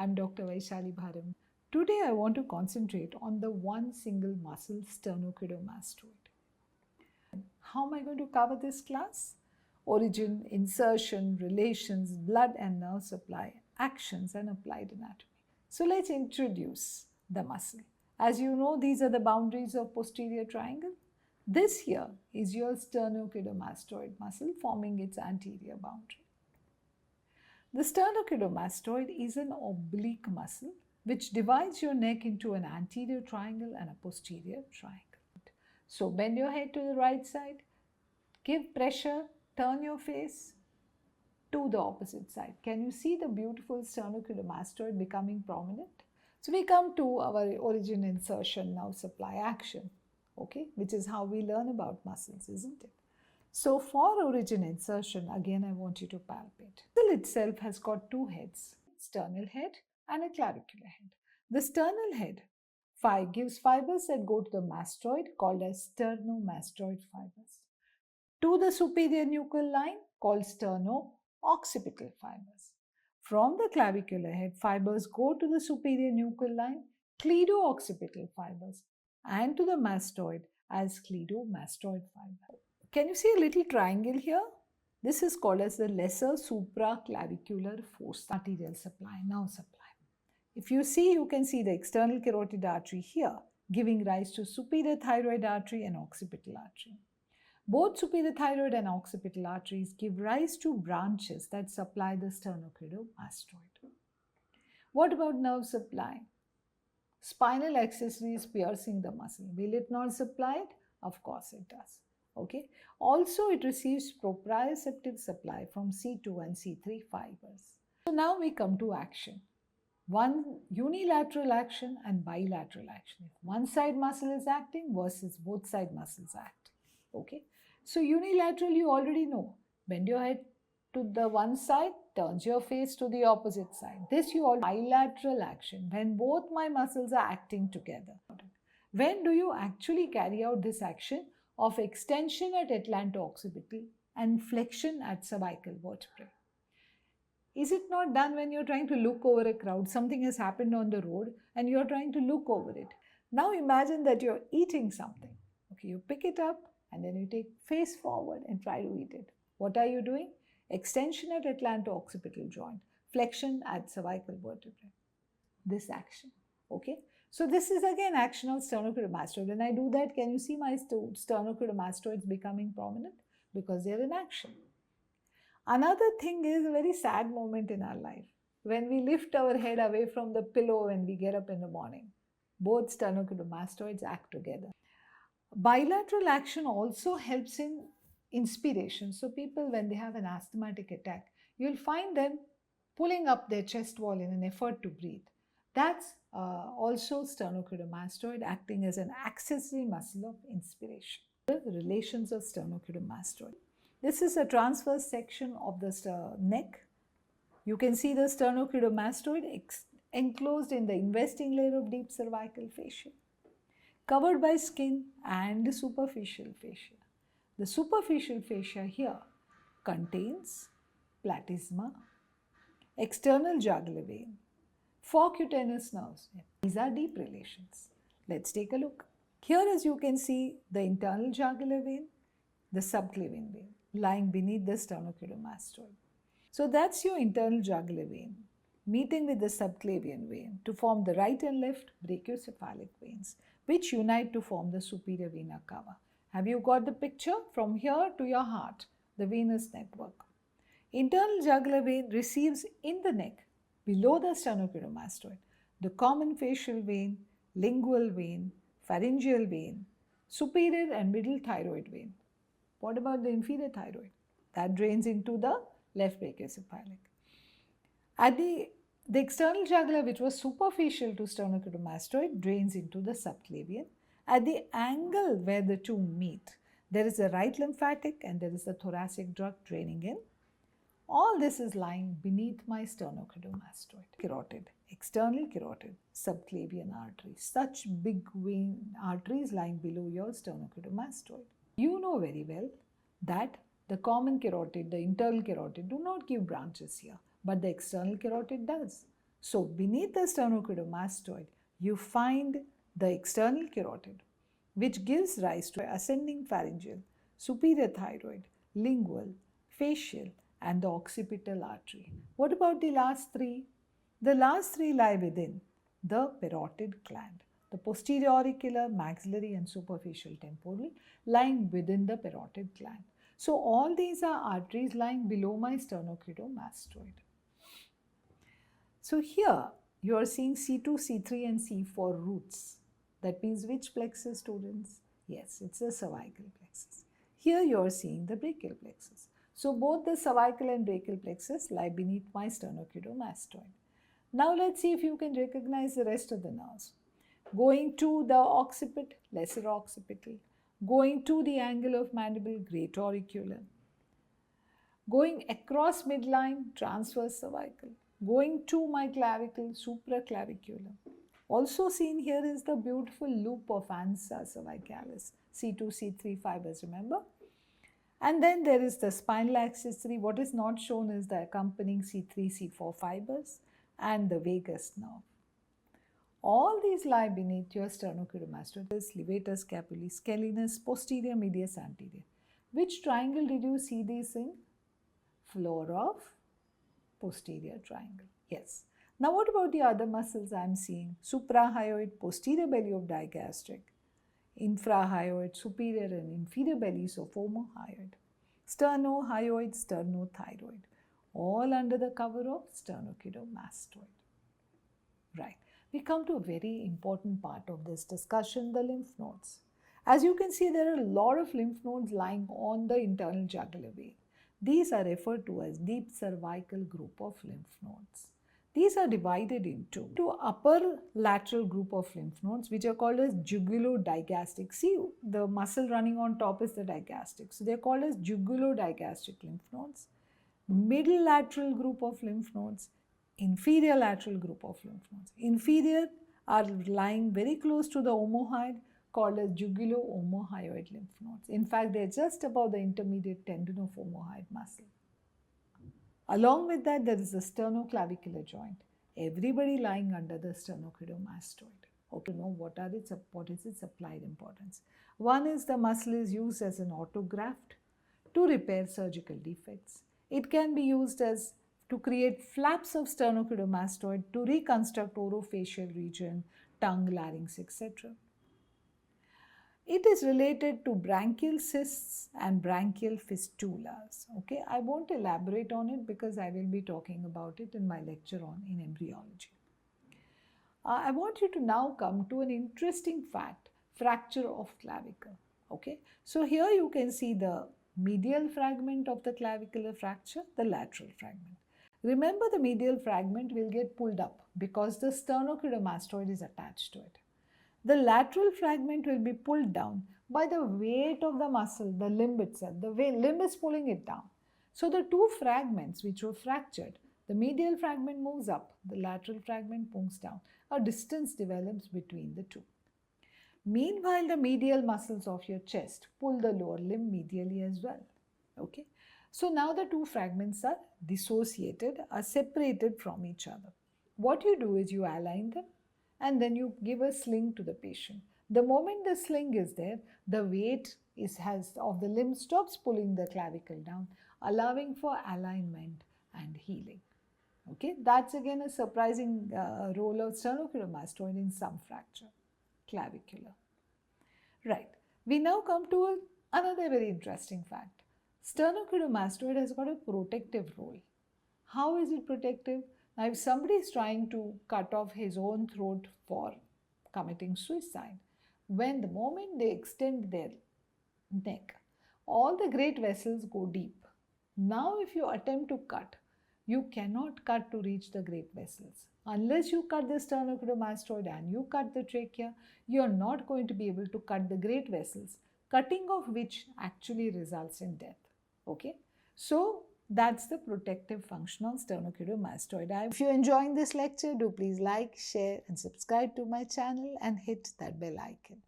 I'm Dr. Vaishali Bharam. Today I want to concentrate on the one single muscle, sternocleidomastoid. How am I going to cover this class? Origin, insertion, relations, blood and nerve supply, actions and applied anatomy. So let's introduce the muscle. As you know, these are the boundaries of posterior triangle. This here is your sternocleidomastoid muscle forming its anterior boundary. The sternocleidomastoid is an oblique muscle which divides your neck into an anterior triangle and a posterior triangle. So bend your head to the right side, give pressure, turn your face to the opposite side. Can you see the beautiful sternocleidomastoid becoming prominent? So we come to our origin, insertion, nerve supply, action, okay, which is how we learn about muscles, isn't it? So for origin insertion, again I want you to palpate. The muscle itself has got two heads, sternal head and a clavicular head. The sternal head gives fibers that go to the mastoid called as sternomastoid fibers. To the superior nuchal line called sterno-occipital fibers. From the clavicular head, fibers go to the superior nuchal line, cleido-occipital fibers, and to the mastoid as cleidomastoid fibers. Can you see a little triangle here? This is called as the lesser supraclavicular fossa, arterial supply, nerve supply. If you see, you can see the external carotid artery here, giving rise to superior thyroid artery and occipital artery. Both superior thyroid and occipital arteries give rise to branches that supply the sternocleidomastoid. What about nerve supply? Spinal accessory is piercing the muscle. Will it not supply it? Of course it does. Okay. Also, it receives proprioceptive supply from C2 and C3 fibers. So now we come to action. One unilateral action and bilateral action. If one side muscle is acting versus both side muscles act. Okay. So unilateral you already know. Bend your head to the one side, turns your face to the opposite side. This you all bilateral action when both my muscles are acting together. When do you actually carry out this action of extension at atlanto-occipital and flexion at cervical vertebrae? Is it not done when you're trying to look over a crowd? Something has happened on the road and you're trying to look over it. Now imagine that you're eating something. Okay, you pick it up and then you take face forward and try to eat it. What are you doing? Extension at atlanto-occipital joint, flexion at cervical vertebrae. This action. Okay. So this is again action of sternocleidomastoid. When I do that, can you see my sternocleidomastoids becoming prominent? Because they're in action. Another thing is a very sad moment in our life. When we lift our head away from the pillow when we get up in the morning, both sternocleidomastoids act together. Bilateral action also helps in inspiration. So people, when they have an asthmatic attack, you'll find them pulling up their chest wall in an effort to breathe. That's also sternocleidomastoid acting as an accessory muscle of inspiration. The relations of sternocleidomastoid. This is a transverse section of the neck. You can see the sternocleidomastoid enclosed in the investing layer of deep cervical fascia, covered by skin and superficial fascia. The superficial fascia here contains platysma, external jugular vein, four cutaneous nerves. These are deep relations. Let's take a look. Here, as you can see, the internal jugular vein, the subclavian vein lying beneath the sternocleidomastoid. So that's your internal jugular vein meeting with the subclavian vein to form the right and left brachiocephalic veins, which unite to form the superior vena cava. Have you got the picture? From here to your heart, the venous network. Internal jugular vein receives in the neck, below the sternocleidomastoid, the common facial vein, lingual vein, pharyngeal vein, superior and middle thyroid vein. What about the inferior thyroid? That drains into the left brachiocephalic. At the external jugular, which was superficial to sternocleidomastoid, drains into the subclavian. At the angle where the two meet, there is a right lymphatic and there is a thoracic duct draining in. All this is lying beneath my sternocleidomastoid. Carotid, external carotid, subclavian artery. Such big vein arteries lying below your sternocleidomastoid. You know very well that the common carotid, the internal carotid do not give branches here, but the external carotid does. So beneath the sternocleidomastoid, you find the external carotid, which gives rise to ascending pharyngeal, superior thyroid, lingual, facial, and the occipital artery. What about the last three? The last three lie within the parotid gland, the posterior auricular, maxillary, and superficial temporal lying within the parotid gland. So all these are arteries lying below my sternocleidomastoid. So here you are seeing C2, C3 and C4 roots. That means which plexus, students? Yes, it's the cervical plexus. Here you are seeing the brachial plexus. So both the cervical and brachial plexus lie beneath my sternocleidomastoid. Now let's see if you can recognize the rest of the nerves. Going to the occipit, lesser occipital. Going to the angle of mandible, great auricular. Going across midline, transverse cervical. Going to my clavicle, supraclavicular. Also seen here is the beautiful loop of ansa cervicalis, C2, C3 fibers, remember? And then there is the spinal accessory. What is not shown is the accompanying C3, C4 fibers and the vagus nerve. All these lie beneath your sternocleidomastoid, levator scapulae, scalenus, posterior, medius, anterior. Which triangle did you see these in? Floor of posterior triangle. Yes. Now what about the other muscles I am seeing? Suprahyoid, posterior belly of digastric, infrahyoid, superior and inferior bellies of omohyoid, sternohyoid, sternothyroid, all under the cover of sternocleidomastoid. Right. We come to a very important part of this discussion, the lymph nodes. As you can see, there are a lot of lymph nodes lying on the internal jugular vein. These are referred to as deep cervical group of lymph nodes. These are divided into two upper lateral group of lymph nodes, which are called as jugulodigastric. See, the muscle running on top is the digastric. So they are called as jugulodigastric lymph nodes. Middle lateral group of lymph nodes, inferior lateral group of lymph nodes. Inferior are lying very close to the omohyoid, called as jugulo-omohyoid lymph nodes. In fact, they are just above the intermediate tendon of omohyoid muscle. Along with that, there is the sternoclavicular joint. Everybody lying under the sternocleidomastoid. Okay, know what is its applied importance. One is the muscle is used as an autograft to repair surgical defects. It can be used as to create flaps of sternocleidomastoid to reconstruct orofacial region, tongue, larynx, etc. It is related to branchial cysts and branchial fistulas. Okay, I won't elaborate on it because I will be talking about it in my lecture in embryology. I want you to now come to an interesting fact, fracture of clavicle. Okay, so here you can see the medial fragment of the clavicular fracture, the lateral fragment. Remember, the medial fragment will get pulled up because the sternocleidomastoid is attached to it. The lateral fragment will be pulled down by the weight of the muscle, the limb itself. The limb is pulling it down. So the two fragments which were fractured, the medial fragment moves up, the lateral fragment moves down. A distance develops between the two. Meanwhile, the medial muscles of your chest pull the lower limb medially as well. Okay. So now the two fragments are dissociated, are separated from each other. What you do is you align them and then you give a sling to the patient. The moment the sling is there, the weight of the limb stops pulling the clavicle down, allowing for alignment and healing. Okay, that's again a surprising role of sternocleidomastoid in some fracture, clavicular. Right, we now come to another very interesting fact. Sternocleidomastoid has got a protective role. How is it protective? Now, if somebody is trying to cut off his own throat for committing suicide, when the moment they extend their neck, all the great vessels go deep. Now, if you attempt to cut, you cannot cut to reach the great vessels. Unless you cut the sternocleidomastoid and you cut the trachea, you are not going to be able to cut the great vessels, cutting of which actually results in death. Okay, so that's the protective function of sternocleidomastoid. If you're enjoying this lecture, do please like, share and subscribe to my channel and hit that bell icon.